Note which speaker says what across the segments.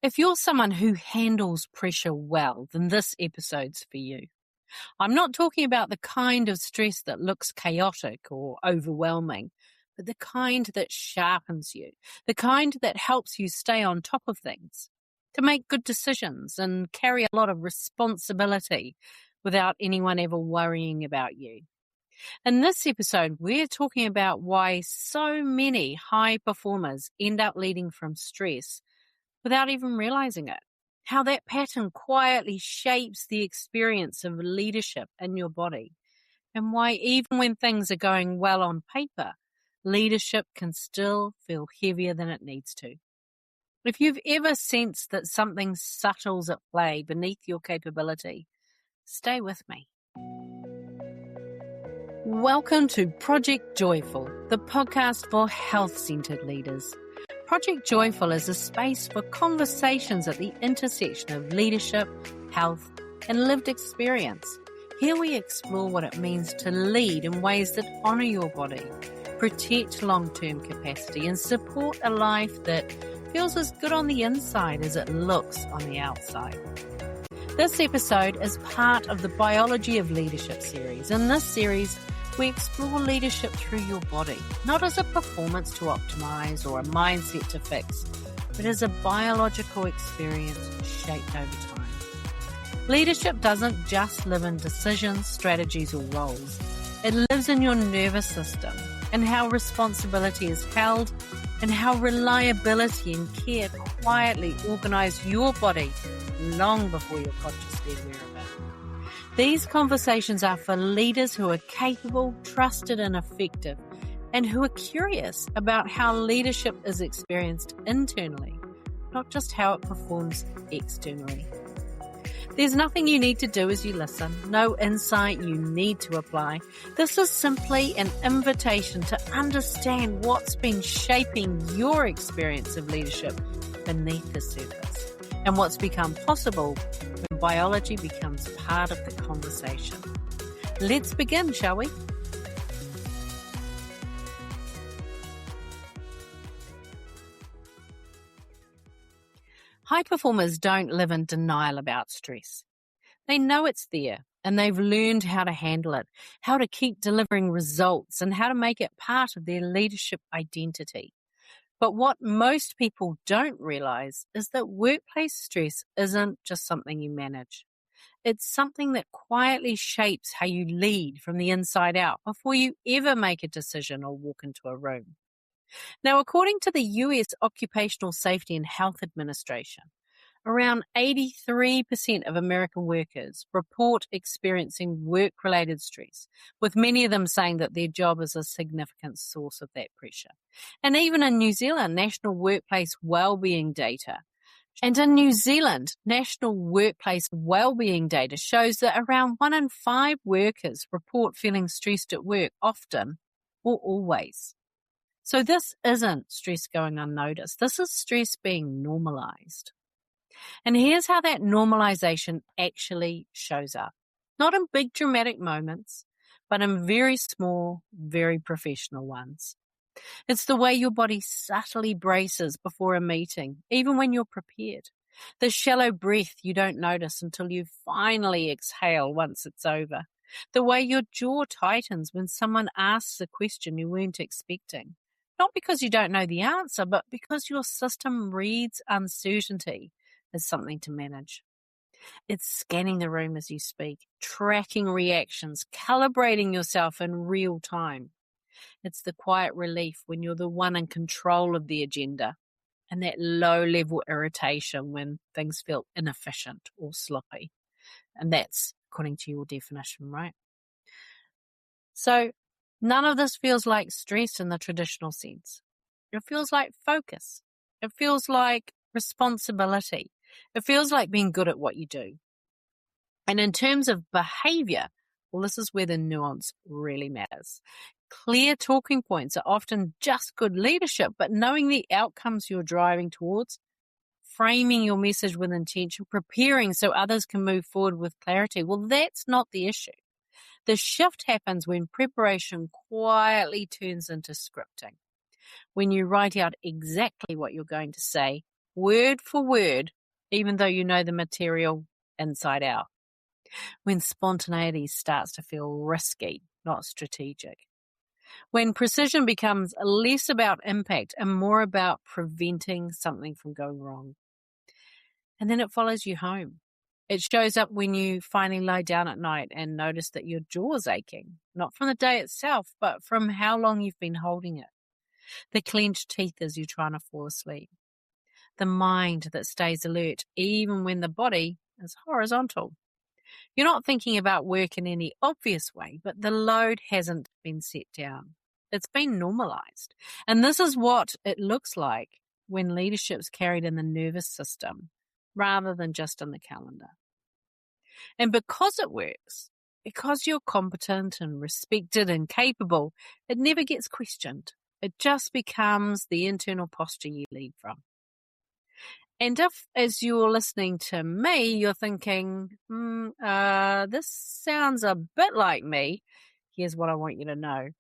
Speaker 1: If you're someone who handles pressure well, then this episode's for you. I'm not talking about the kind of stress that looks chaotic or overwhelming, but the kind that sharpens you, the kind that helps you stay on top of things, to make good decisions and carry a lot of responsibility without anyone ever worrying about you. In this episode, we're talking about why so many high performers end up leading from stress without even realizing it. How that pattern quietly shapes the experience of leadership in your body, and why even when things are going well on paper, leadership can still feel heavier than it needs to. If you've ever sensed that something subtle's at play beneath your capability, stay with me. Welcome to Project Joyful, the podcast for health-centered leaders. Project Joyful is a space for conversations at the intersection of leadership, health, and lived experience. Here we explore what it means to lead in ways that honor your body, protect long-term capacity, and support a life that feels as good on the inside as it looks on the outside. This episode is part of the Biology of Leadership series. In this series, we explore leadership through your body, not as a performance to optimize or a mindset to fix, but as a biological experience shaped over time. Leadership doesn't just live in decisions, strategies, or roles. It lives in your nervous system and how responsibility is held and how reliability and care quietly organize your body long before you're consciously aware of it. These conversations are for leaders who are capable, trusted, and effective, and who are curious about how leadership is experienced internally, not just how it performs externally. There's nothing you need to do as you listen, no insight you need to apply. This is simply an invitation to understand what's been shaping your experience of leadership beneath the surface, and what's become possible when biology becomes part of the conversation. Let's begin, shall we? High performers don't live in denial about stress. They know it's there, and they've learned how to handle it, how to keep delivering results, and how to make it part of their leadership identity. But what most people don't realize is that workplace stress isn't just something you manage. It's something that quietly shapes how you lead from the inside out before you ever make a decision or walk into a room. Now, according to the US Occupational Safety and Health Administration, around 83% of American workers report experiencing work-related stress, with many of them saying that their job is a significant source of that pressure. And even in New Zealand, National Workplace Wellbeing data shows that around 1 in 5 workers report feeling stressed at work often or always. So this isn't stress going unnoticed. This is stress being normalized. And here's how that normalization actually shows up. Not in big dramatic moments, but in very small, very professional ones. It's the way your body subtly braces before a meeting, even when you're prepared. The shallow breath you don't notice until you finally exhale once it's over. The way your jaw tightens when someone asks a question you weren't expecting. Not because you don't know the answer, but because your system reads uncertainty as something to manage. It's scanning the room as you speak, tracking reactions, calibrating yourself in real time. It's the quiet relief when you're the one in control of the agenda, and that low-level irritation when things feel inefficient or sloppy. And that's according to your definition, right? So none of this feels like stress in the traditional sense. It feels like focus. It feels like responsibility. It feels like being good at what you do. And in terms of behavior, well, this is where the nuance really matters. Clear talking points are often just good leadership, but knowing the outcomes you're driving towards, framing your message with intention, preparing so others can move forward with clarity, well, that's not the issue. The shift happens when preparation quietly turns into scripting. When you write out exactly what you're going to say, word for word, even though you know the material inside out. When spontaneity starts to feel risky, not strategic. When precision becomes less about impact and more about preventing something from going wrong. And then it follows you home. It shows up when you finally lie down at night and notice that your jaw's aching, not from the day itself, but from how long you've been holding it. The clenched teeth as you're trying to fall asleep. The mind that stays alert even when the body is horizontal. You're not thinking about work in any obvious way, but the load hasn't been set down. It's been normalized. And this is what it looks like when leadership's carried in the nervous system rather than just in the calendar. And because it works, because you're competent and respected and capable, it never gets questioned. It just becomes the internal posture you lead from. And if, as you're listening to me, you're thinking, this sounds a bit like me, here's what I want you to know.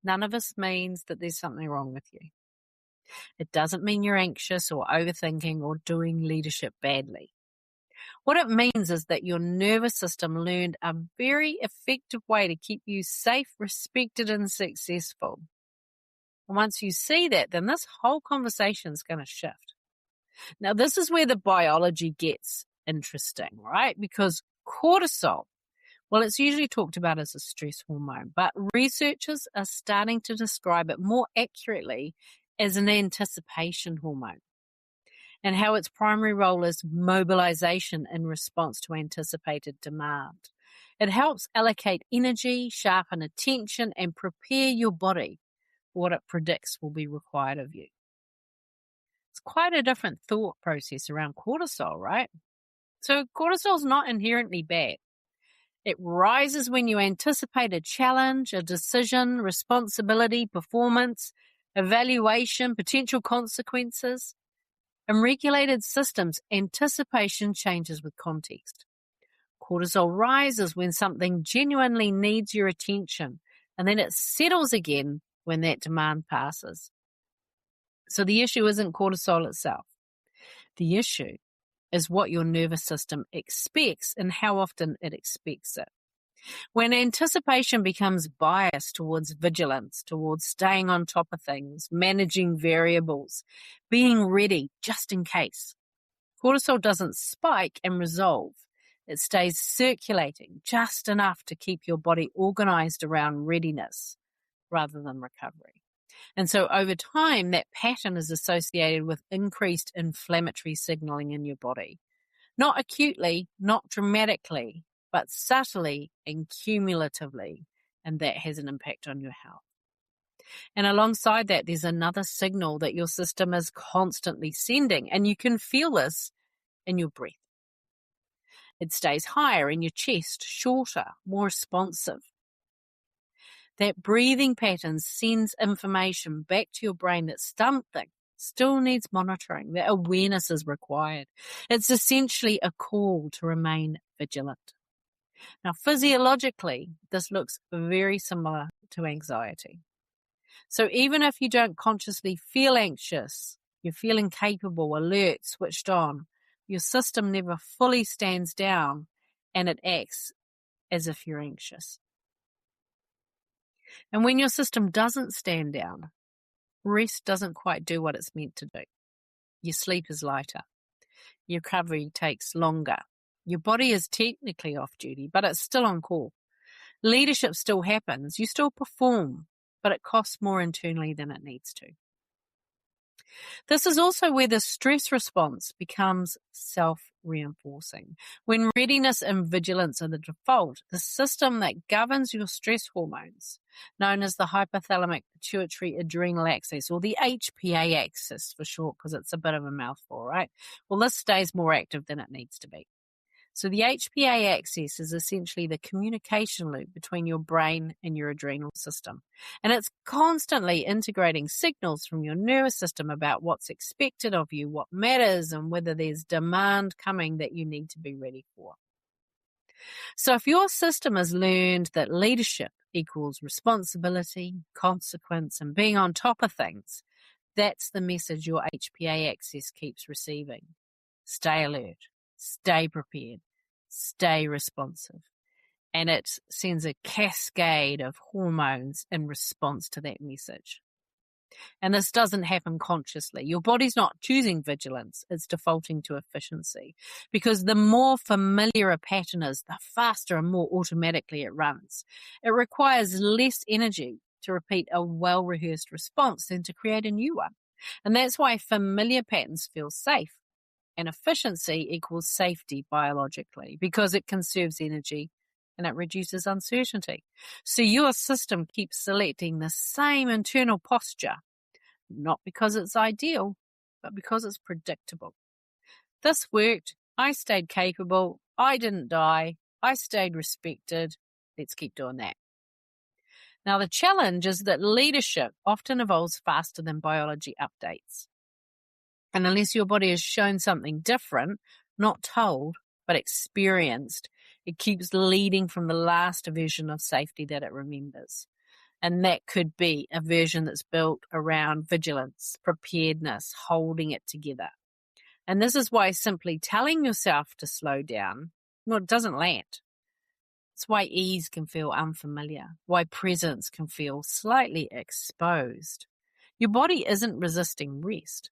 Speaker 1: None of this means that there's something wrong with you. It doesn't mean you're anxious or overthinking or doing leadership badly. What it means is that your nervous system learned a very effective way to keep you safe, respected, and successful. And once you see that, then this whole conversation is going to shift. Now, this is where the biology gets interesting, right? Because cortisol, well, it's usually talked about as a stress hormone, but researchers are starting to describe it more accurately as an anticipation hormone, and how its primary role is mobilization in response to anticipated demand. It helps allocate energy, sharpen attention, and prepare your body for what it predicts will be required of you. It's quite a different thought process around cortisol, right? So cortisol is not inherently bad. It rises when you anticipate a challenge, a decision, responsibility, performance, evaluation, potential consequences. In regulated systems, anticipation changes with context. Cortisol rises when something genuinely needs your attention, and then it settles again when that demand passes. So the issue isn't cortisol itself. The issue is what your nervous system expects and how often it expects it. When anticipation becomes biased towards vigilance, towards staying on top of things, managing variables, being ready just in case, cortisol doesn't spike and resolve. It stays circulating just enough to keep your body organized around readiness rather than recovery. And so over time, that pattern is associated with increased inflammatory signaling in your body. Not acutely, not dramatically, but subtly and cumulatively, and that has an impact on your health. And alongside that, there's another signal that your system is constantly sending, and you can feel this in your breath. It stays higher in your chest, shorter, more responsive. That breathing pattern sends information back to your brain that something still needs monitoring, that awareness is required. It's essentially a call to remain vigilant. Now, physiologically, this looks very similar to anxiety. So even if you don't consciously feel anxious, you're feeling capable, alert, switched on, your system never fully stands down and it acts as if you're anxious. And when your system doesn't stand down, rest doesn't quite do what it's meant to do. Your sleep is lighter. Your recovery takes longer. Your body is technically off duty, but it's still on call. Leadership still happens. You still perform, but it costs more internally than it needs to. This is also where the stress response becomes self-reinforcing. When readiness and vigilance are the default, the system that governs your stress hormones, known as the hypothalamic pituitary adrenal axis, or the HPA axis for short, because it's a bit of a mouthful, right? Well, this stays more active than it needs to be. So the HPA axis is essentially the communication loop between your brain and your adrenal system. And it's constantly integrating signals from your nervous system about what's expected of you, what matters, and whether there's demand coming that you need to be ready for. So if your system has learned that leadership equals responsibility, consequence, and being on top of things, that's the message your HPA axis keeps receiving. Stay alert, stay prepared, stay responsive. And it sends a cascade of hormones in response to that message. And this doesn't happen consciously. Your body's not choosing vigilance, it's defaulting to efficiency. Because the more familiar a pattern is, the faster and more automatically it runs. It requires less energy to repeat a well-rehearsed response than to create a new one. And that's why familiar patterns feel safe. And efficiency equals safety biologically, because it conserves energy and it reduces uncertainty. So your system keeps selecting the same internal posture, not because it's ideal, but because it's predictable. This worked. I stayed capable. I didn't die. I stayed respected. Let's keep doing that. Now, the challenge is that leadership often evolves faster than biology updates. And unless your body has shown something different, not told, but experienced, it keeps leading from the last version of safety that it remembers. And that could be a version that's built around vigilance, preparedness, holding it together. And this is why simply telling yourself to slow down, well, it doesn't land. It's why ease can feel unfamiliar, why presence can feel slightly exposed. Your body isn't resisting rest.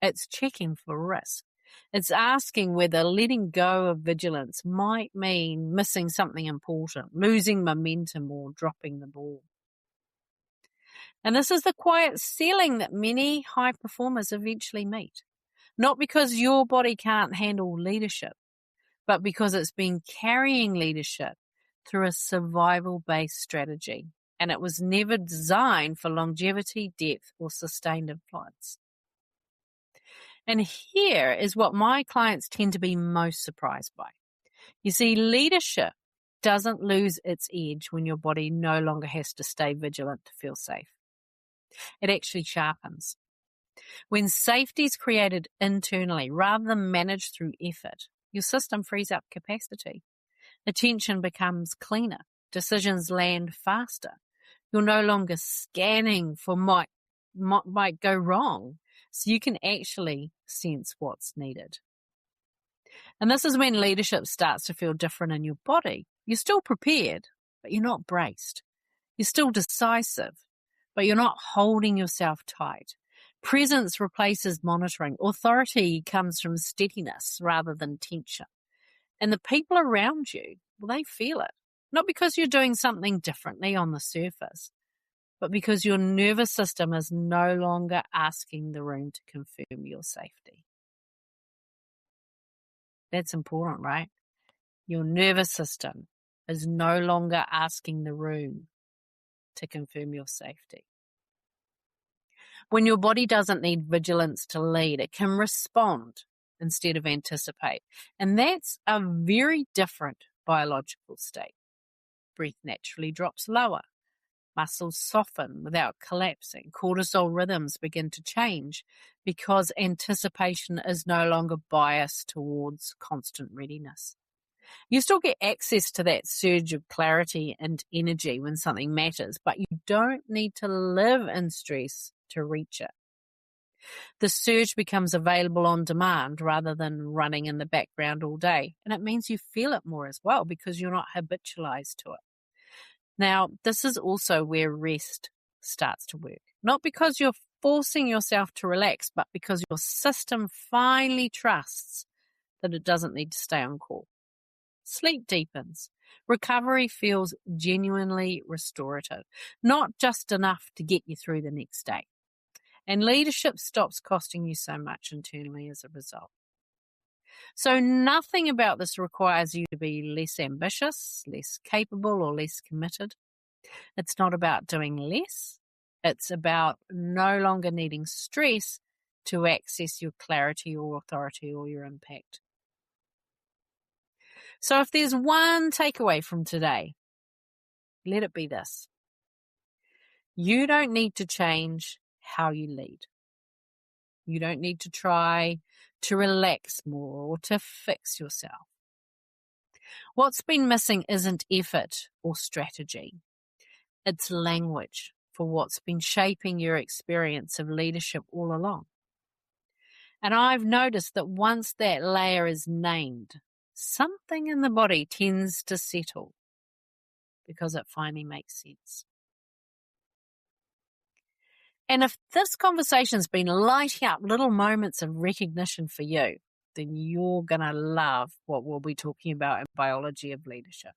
Speaker 1: It's checking for risk. It's asking whether letting go of vigilance might mean missing something important, losing momentum, or dropping the ball. And this is the quiet ceiling that many high performers eventually meet. Not because your body can't handle leadership, but because it's been carrying leadership through a survival-based strategy. And it was never designed for longevity, depth, or sustained influence. And here is what my clients tend to be most surprised by. You see, leadership doesn't lose its edge when your body no longer has to stay vigilant to feel safe. It actually sharpens. When safety is created internally rather than managed through effort, your system frees up capacity. Attention becomes cleaner. Decisions land faster. You're no longer scanning for what might go wrong, so you can actually sense what's needed. And this is when leadership starts to feel different in your body. You're still prepared, but you're not braced. You're still decisive, but you're not holding yourself tight. Presence replaces monitoring. Authority comes from steadiness rather than tension. And the people around you, well, they feel it. Not because you're doing something differently on the surface, but because your nervous system is no longer asking the room to confirm your safety. That's important, right? Your nervous system is no longer asking the room to confirm your safety. When your body doesn't need vigilance to lead, it can respond instead of anticipate. And that's a very different biological state. Breath naturally drops lower. Muscles soften without collapsing. Cortisol rhythms begin to change because anticipation is no longer biased towards constant readiness. You still get access to that surge of clarity and energy when something matters, but you don't need to live in stress to reach it. The surge becomes available on demand rather than running in the background all day. And it means you feel it more as well because you're not habitualized to it. Now, this is also where rest starts to work. Not because you're forcing yourself to relax, but because your system finally trusts that it doesn't need to stay on call. Sleep deepens. Recovery feels genuinely restorative, not just enough to get you through the next day. And leadership stops costing you so much internally as a result. So nothing about this requires you to be less ambitious, less capable, or less committed. It's not about doing less. It's about no longer needing stress to access your clarity or authority or your impact. So if there's one takeaway from today, let it be this. You don't need to change how you lead. You don't need to try to relax more or to fix yourself. What's been missing isn't effort or strategy. It's language. for what's been shaping your experience of leadership all along. And I've noticed that once that layer is named, something in the body tends to settle because it finally makes sense. And if this conversation's been lighting up little moments of recognition for you, then you're going to love what we'll be talking about in Biology of Leadership.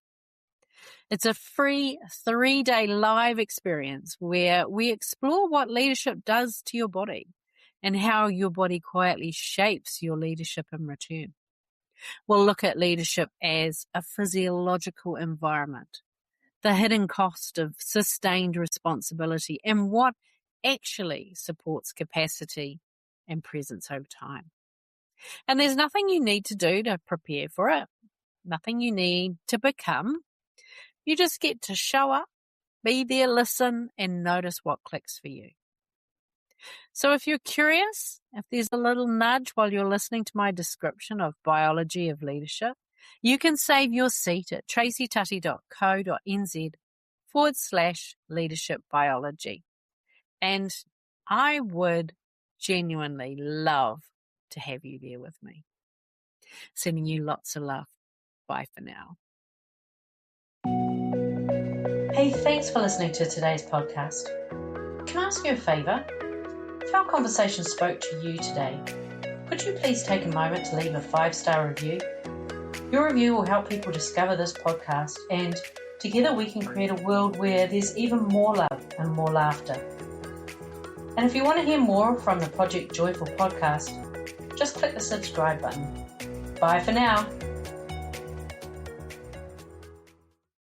Speaker 1: It's a free 3-day live experience where we explore what leadership does to your body and how your body quietly shapes your leadership in return. We'll look at leadership as a physiological environment, the hidden cost of sustained responsibility, and what actually supports capacity and presence over time. And there's nothing you need to do to prepare for it, nothing you need to become. You just get to show up, be there, listen, and notice what clicks for you. So if you're curious, if there's a little nudge while you're listening to my description of Biology of Leadership, you can save your seat at tracytutty.co.nz/leadership biology. And I would genuinely love to have you there with me. Sending you lots of love. Bye for now. Hey, thanks for listening to today's podcast. Can I ask you a favour? If our conversation spoke to you today, could you please take a moment to leave a 5-star review? Your review will help people discover this podcast, and together we can create a world where there's even more love and more laughter. And if you want to hear more from the Project Joyful podcast, just click the subscribe button. Bye for now.